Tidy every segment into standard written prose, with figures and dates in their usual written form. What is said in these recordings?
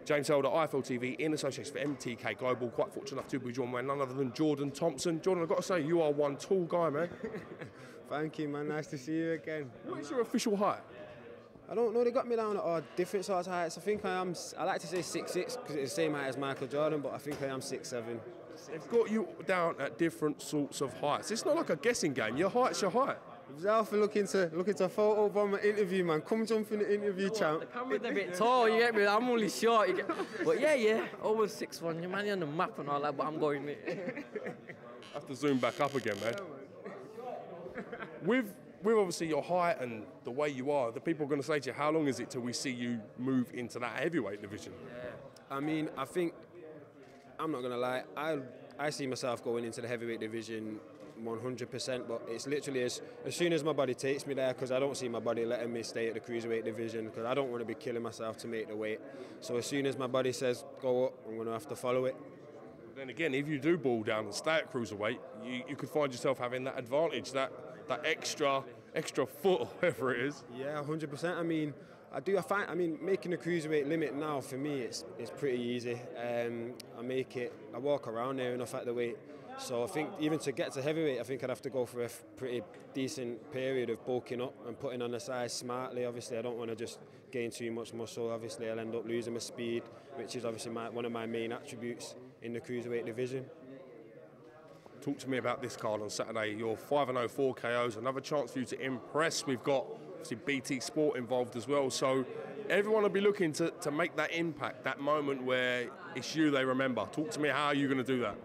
James Elder, IFL TV, in association for MTK Global. Quite fortunate enough to be joined by none other than Jordan Thompson. Jordan, I've got to say, you are one tall guy, man. Thank you, man. Nice to see you again. What is your official height? I don't know. They got me down at all different sorts of heights. I think I like to say 6'6" because it's the same height as Michael Jordan, but I think I am 6'7". They've got you down at different sorts of heights. It's not like a guessing game. Your height's your height. If you're looking to a photo from my interview, man, come jump in the interview, champ. The camera's a bit tall, you get me? I'm only short. But yeah, always 6'1". You're man on the map and all that, but I'm going it. Have to zoom back up again, man. With obviously your height and the way you are, the people are going to say to you, how long is it till we see you move into that heavyweight division? Yeah, I mean, I think, I'm not going to lie, I see myself going into the heavyweight division 100%, but it's literally as soon as my body takes me there, because I don't see my body letting me stay at the cruiserweight division, because I don't want to be killing myself to make the weight. So as soon as my body says go up, I'm going to have to follow it. Then again, if you do ball down and stay at cruiserweight, you could find yourself having that advantage, that extra foot, or whatever it is. Yeah, 100%. I mean, making the cruiserweight limit now for me, it's pretty easy. I walk around there enough at the weight. So I think even to get to heavyweight, I think I'd have to go for a pretty decent period of bulking up and putting on the size smartly. Obviously, I don't want to just gain too much muscle. Obviously, I'll end up losing my speed, which is obviously one of my main attributes in the cruiserweight division. Talk to me about this card on Saturday. You're 5-0, 4 KOs, another chance for you to impress. We've got obviously BT Sport involved as well, so everyone will be looking to make that impact, that moment where it's you they remember. Talk to me, how are you going to do that?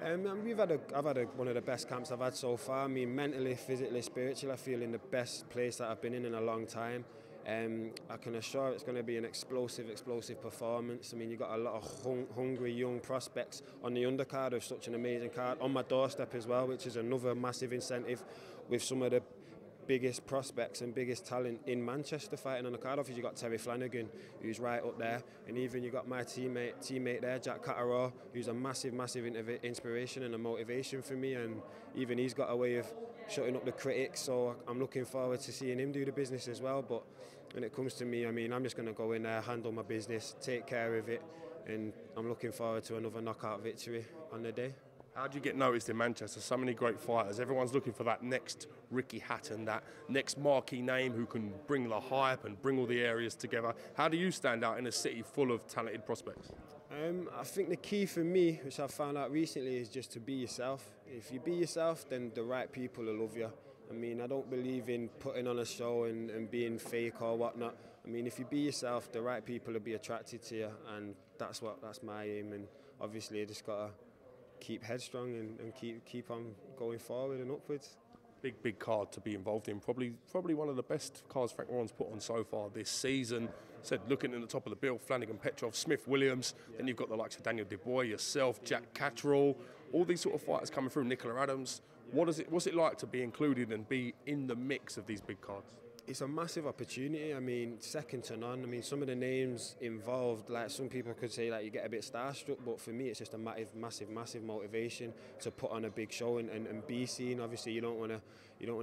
I've had one of the best camps I've had so far. I mean, mentally, physically, spiritually, I feel in the best place that I've been in a long time. I can assure it's going to be an explosive performance. I mean, you've got a lot of hungry young prospects on the undercard of such an amazing card, on my doorstep as well, which is another massive incentive, with some of the biggest prospects and biggest talent in Manchester fighting on the card. Obviously, you've got Terry Flanagan, who's right up there, and even you've got my teammate there, Jack Catterall, who's a massive inspiration and a motivation for me, and even he's got a way of shutting up the critics, so I'm looking forward to seeing him do the business as well. But when it comes to me, I mean, I'm just going to go in there, handle my business, take care of it, and I'm looking forward to another knockout victory on the day. How do you get noticed in Manchester? So many great fighters. Everyone's looking for that next Ricky Hatton, that next marquee name who can bring the hype and bring all the areas together. How do you stand out in a city full of talented prospects? I think the key for me, which I've found out recently, is just to be yourself. If you be yourself, then the right people will love you. I mean, I don't believe in putting on a show and being fake or whatnot. I mean, if you be yourself, the right people will be attracted to you, and that's my aim. And obviously, I just got to keep headstrong and keep on going forward and upwards. Big card to be involved in. Probably one of the best cards Frank Warren's put on so far this season. Said looking at the top of the bill, Flanagan, Petrov, Smith, Williams. Then you've got the likes of Daniel Dubois, yourself, Jack Catterall. All these sort of fighters coming through. Nicola Adams. What's it like to be included and be in the mix of these big cards? It's a massive opportunity. I mean, second to none. I mean, some of the names involved, like some people could say, like you get a bit starstruck, but for me, it's just a massive motivation to put on a big show and be seen. Obviously, you don't want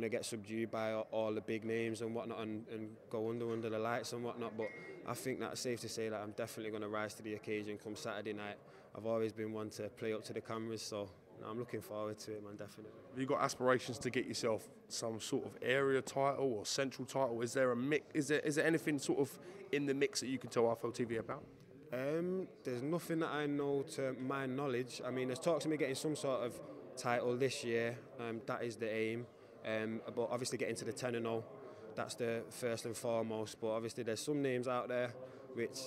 to get subdued by all the big names and whatnot and go under the lights and whatnot. But I think that's safe to say that I'm definitely going to rise to the occasion come Saturday night. I've always been one to play up to the cameras, so I'm looking forward to it, man, definitely. Have you got aspirations to get yourself some sort of area title or central title? Is there a mix? Is there anything sort of in the mix that you can tell IFL TV about? There's nothing that I know to my knowledge. I mean, there's talks of me getting some sort of title this year. That is the aim. But obviously getting to the 10-0, that's the first and foremost. But obviously there's some names out there which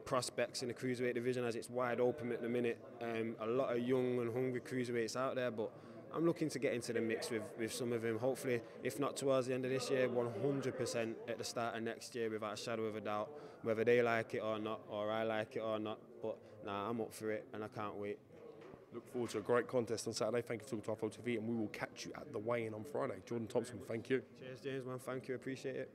prospects in the cruiserweight division, as it's wide open at the minute. A lot of young and hungry cruiserweights out there, but I'm looking to get into the mix with some of them. Hopefully, if not towards the end of this year, 100% at the start of next year, without a shadow of a doubt, whether they like it or not, or I like it or not. But nah, I'm up for it, and I can't wait. Look forward to a great contest on Saturday. Thank you for talking to IFL TV, and we will catch you at the weigh-in on Friday. Jordan Thompson, thank you. Cheers, James, man. Thank you. Appreciate it.